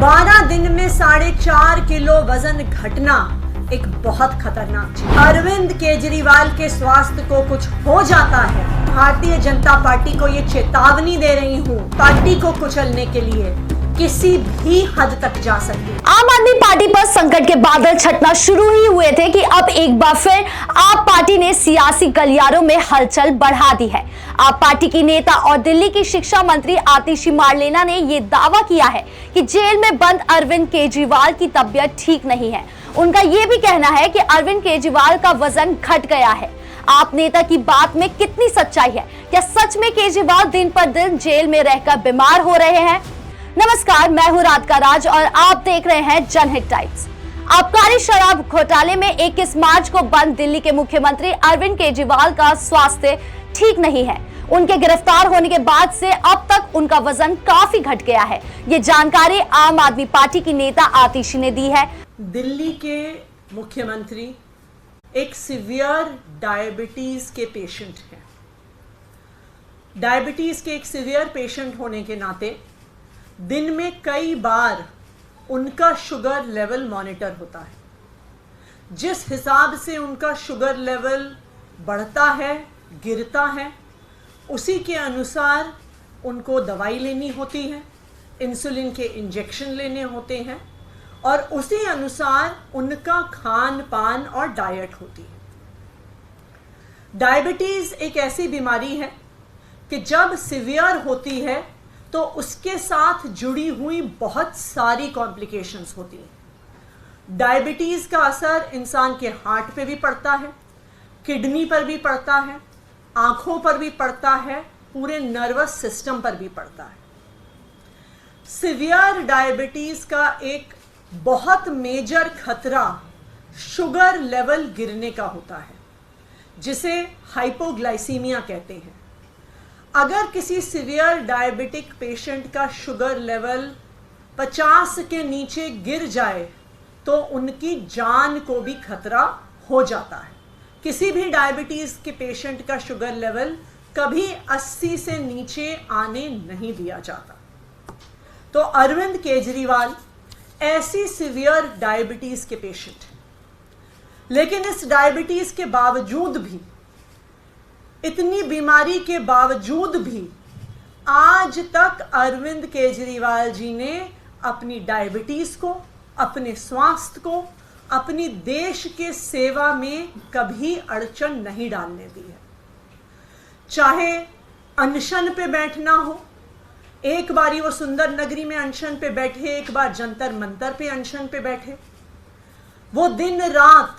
12 दिन में 4.5 किलो वजन घटना एक बहुत खतरनाक चीज। अरविंद केजरीवाल के स्वास्थ्य को कुछ हो जाता है, भारतीय जनता पार्टी को ये चेतावनी दे रही हूँ, पार्टी को कुचलने के लिए किसी भी हद तक जा सकती है। आम आदमी पार्टी पर संकट के बादल छटना शुरू ही हुए थे कि अब एक बार फिर आप पार्टी ने सियासी गलियारों में हलचल बढ़ा दी है। आप पार्टी की नेता और दिल्ली की शिक्षा मंत्री आतिशी मार्लेना ने यह दावा किया है कि जेल में बंद अरविंद केजरीवाल की तबीयत ठीक नहीं है। उनका यह भी कहना है कि अरविंद केजरीवाल का वजन घट गया है। आप नेता की बात में कितनी सच्चाई है? क्या सच में केजरीवाल दिन पर दिन जेल में रहकर बीमार हो रहे हैं? नमस्कार, मैं हूं राधिका राज और आप देख रहे हैं जनहित टाइम्स। आबकारी शराब घोटाले में 21 मार्च को बंद दिल्ली के मुख्यमंत्री अरविंद केजरीवाल का स्वास्थ्य ठीक नहीं है। उनके गिरफ्तार होने के बाद से अब तक उनका वजन काफी घट गया है। ये जानकारी आम आदमी पार्टी की नेता आतिशी ने दी है। दिल्ली के मुख्यमंत्री एक सीवियर डायबिटीज के पेशेंट हैं। डायबिटीज के एक सीवियर पेशेंट होने के नाते दिन में कई बार उनका शुगर लेवल मॉनिटर होता है। जिस हिसाब से उनका शुगर लेवल बढ़ता है, गिरता है, उसी के अनुसार उनको दवाई लेनी होती है, इंसुलिन के इंजेक्शन लेने होते हैं और उसी अनुसार उनका खान पान और डाइट होती है। डायबिटीज़ एक ऐसी बीमारी है कि जब सीवियर होती है तो उसके साथ जुड़ी हुई बहुत सारी कॉम्प्लिकेशंस होती हैं। डायबिटीज़ का असर इंसान के हार्ट पे भी पड़ता है, किडनी पर भी पड़ता है, आँखों पर भी पड़ता है, पूरे नर्वस सिस्टम पर भी पड़ता है। सीवियर डायबिटीज़ का एक बहुत मेजर खतरा शुगर लेवल गिरने का होता है, जिसे हाइपोग्लाइसीमिया कहते हैं। अगर किसी सीवियर डायबिटिक पेशेंट का शुगर लेवल 50 के नीचे गिर जाए तो उनकी जान को भी खतरा हो जाता है। किसी भी डायबिटीज़ के पेशेंट का शुगर लेवल कभी 80 से नीचे आने नहीं दिया जाता। तो अरविंद केजरीवाल ऐसी सीवियर डायबिटीज़ के पेशेंट हैं, लेकिन इस डायबिटीज़ के बावजूद भी, इतनी बीमारी के बावजूद भी आज तक अरविंद केजरीवाल जी ने अपनी डायबिटीज़ को, अपने स्वास्थ्य को, अपनी देश के सेवा में कभी अड़चन नहीं डालने दी है। चाहे अनशन पे बैठना हो, एक बारी वो सुंदर नगरी में अनशन पे बैठे, एक बार जंतर मंतर पे अनशन पे बैठे। वो दिन रात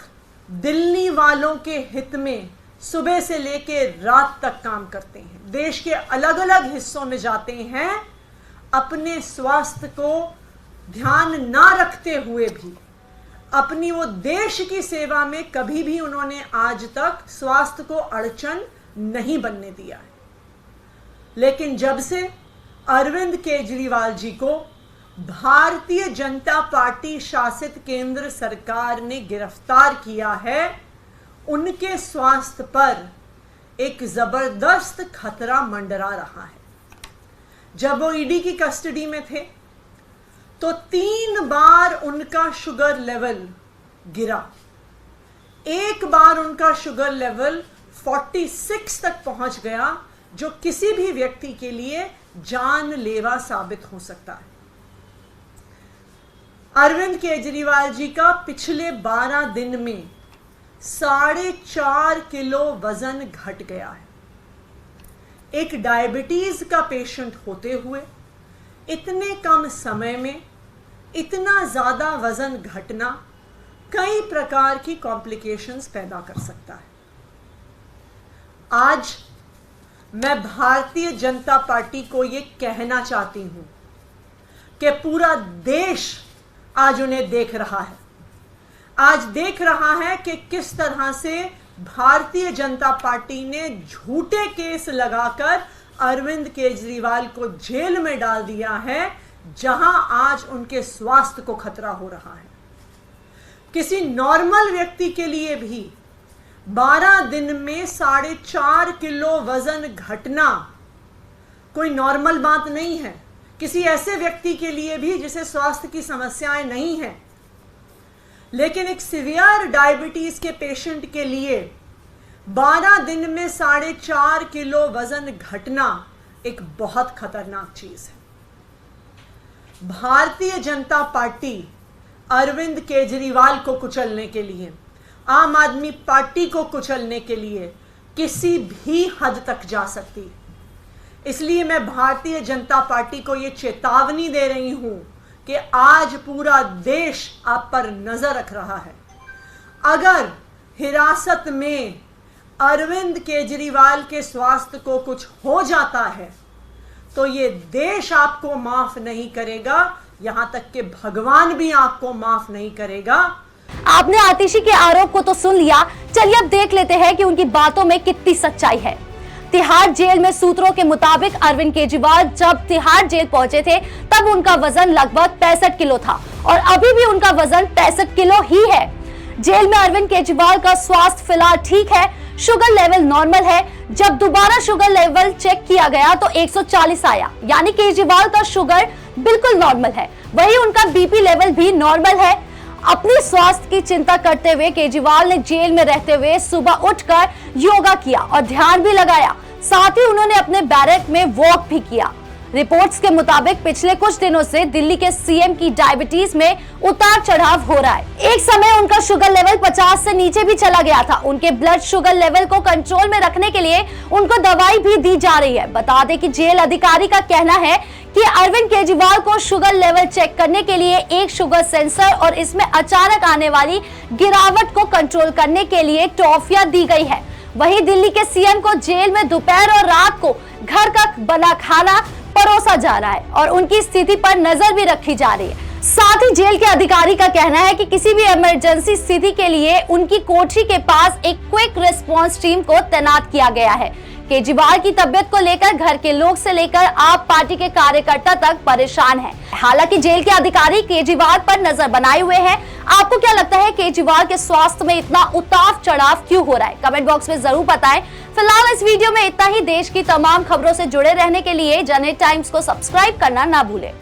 दिल्ली वालों के हित में सुबह से लेके रात तक काम करते हैं, देश के अलग अलग हिस्सों में जाते हैं। अपने स्वास्थ्य को ध्यान ना रखते हुए भी अपनी वो देश की सेवा में कभी भी उन्होंने आज तक स्वास्थ्य को अड़चन नहीं बनने दिया है। लेकिन जब से अरविंद केजरीवाल जी को भारतीय जनता पार्टी शासित केंद्र सरकार ने गिरफ्तार किया है, उनके स्वास्थ्य पर एक जबरदस्त खतरा मंडरा रहा है। जब वो ईडी की कस्टडी में थे तो 3 बार उनका शुगर लेवल गिरा। एक बार उनका शुगर लेवल 46 तक पहुंच गया, जो किसी भी व्यक्ति के लिए जानलेवा साबित हो सकता है। अरविंद केजरीवाल जी का पिछले 12 दिन में 4.5 किलो वजन घट गया है। एक डायबिटीज का पेशेंट होते हुए इतने कम समय में इतना ज्यादा वजन घटना कई प्रकार की कॉम्प्लिकेशंस पैदा कर सकता है। आज मैं भारतीय जनता पार्टी को ये कहना चाहती हूं कि पूरा देश आज उन्हें देख रहा है। आज देख रहा है कि किस तरह से भारतीय जनता पार्टी ने झूठे केस लगाकर अरविंद केजरीवाल को जेल में डाल दिया है, जहां आज उनके स्वास्थ्य को खतरा हो रहा है। किसी नॉर्मल व्यक्ति के लिए भी 12 दिन में 4.5 किलो वजन घटना कोई नॉर्मल बात नहीं है। किसी ऐसे व्यक्ति के लिए भी जिसे स्वास्थ्य की समस्याएं नहीं हैं, लेकिन एक सीवियर डायबिटीज के पेशेंट के लिए 12 दिन में 4.5 किलो वजन घटना एक बहुत खतरनाक चीज है। भारतीय जनता पार्टी अरविंद केजरीवाल को कुचलने के लिए, आम आदमी पार्टी को कुचलने के लिए किसी भी हद तक जा सकती है। इसलिए मैं भारतीय जनता पार्टी को यह चेतावनी दे रही हूं कि आज पूरा देश आप पर नजर रख रहा है। अगर हिरासत में अरविंद केजरीवाल के स्वास्थ्य को कुछ हो जाता है तो ये देश आपको माफ नहीं करेगा, यहां तक कि भगवान भी आपको माफ नहीं करेगा। आपने आतिशी के आरोप को तो सुन लिया, चलिए अब देख लेते हैं कि उनकी बातों में कितनी सच्चाई है। तिहाड़ जेल में सूत्रों के मुताबिक अरविंद केजरीवाल जब तिहाड़ जेल पहुंचे थे तब उनका वजन लगभग 65 किलो था और अभी भी उनका वजन 65 किलो ही है। जेल में अरविंद केजरीवाल का स्वास्थ्य फिलहाल ठीक है, शुगर लेवल नॉर्मल है। जब दोबारा शुगर लेवल चेक किया गया तो 140 आया, यानी केजरीवाल का शुगर बिल्कुल नॉर्मल है। वहीं उनका बीपी लेवल भी नॉर्मल है। अपने स्वास्थ्य की चिंता करते हुए केजरीवाल ने जेल में रहते हुए सुबह उठकर योगा किया और ध्यान भी लगाया। साथ ही उन्होंने अपने बैरक में वॉक भी किया। रिपोर्ट्स के मुताबिक पिछले कुछ दिनों से दिल्ली के सीएम की डायबिटीज में उतार चढ़ाव हो रहा है। एक समय उनका शुगर लेवल 50 से नीचे भी चला गया था। उनके ब्लड शुगर लेवल को कंट्रोल में रखने के लिए उनको दवाई भी दी जा रही है। बता दें कि जेल अधिकारी का कहना है कि अरविंद केजरीवाल को शुगर लेवल चेक करने के लिए एक शुगर सेंसर और इसमें अचानक आने वाली गिरावट को कंट्रोल करने के लिए टॉफियां दी गई है। वहीं दिल्ली के सीएम को जेल में दोपहर और रात को घर का बना खाना परोसा जा रहा है और उनकी स्थिति पर नजर भी रखी जा रही है। साथ ही जेल के अधिकारी का कहना है कि किसी भी इमरजेंसी स्थिति के लिए उनकी कोठरी के पास एक क्विक रिस्पांस टीम को तैनात किया गया है। केजरीवाल की तबियत को लेकर घर के लोग से लेकर आप पार्टी के कार्यकर्ता तक परेशान हैं। हालांकि जेल के अधिकारी केजरीवाल पर नजर बनाए हुए हैं। आपको क्या लगता है केजरीवाल के स्वास्थ्य में इतना उतार चढ़ाव क्यों हो रहा है? कमेंट बॉक्स में जरूर बताएं। फिलहाल इस वीडियो में इतना ही। देश की तमाम खबरों से जुड़े रहने के लिए जनहित टाइम्स को सब्सक्राइब करना ना भूलें।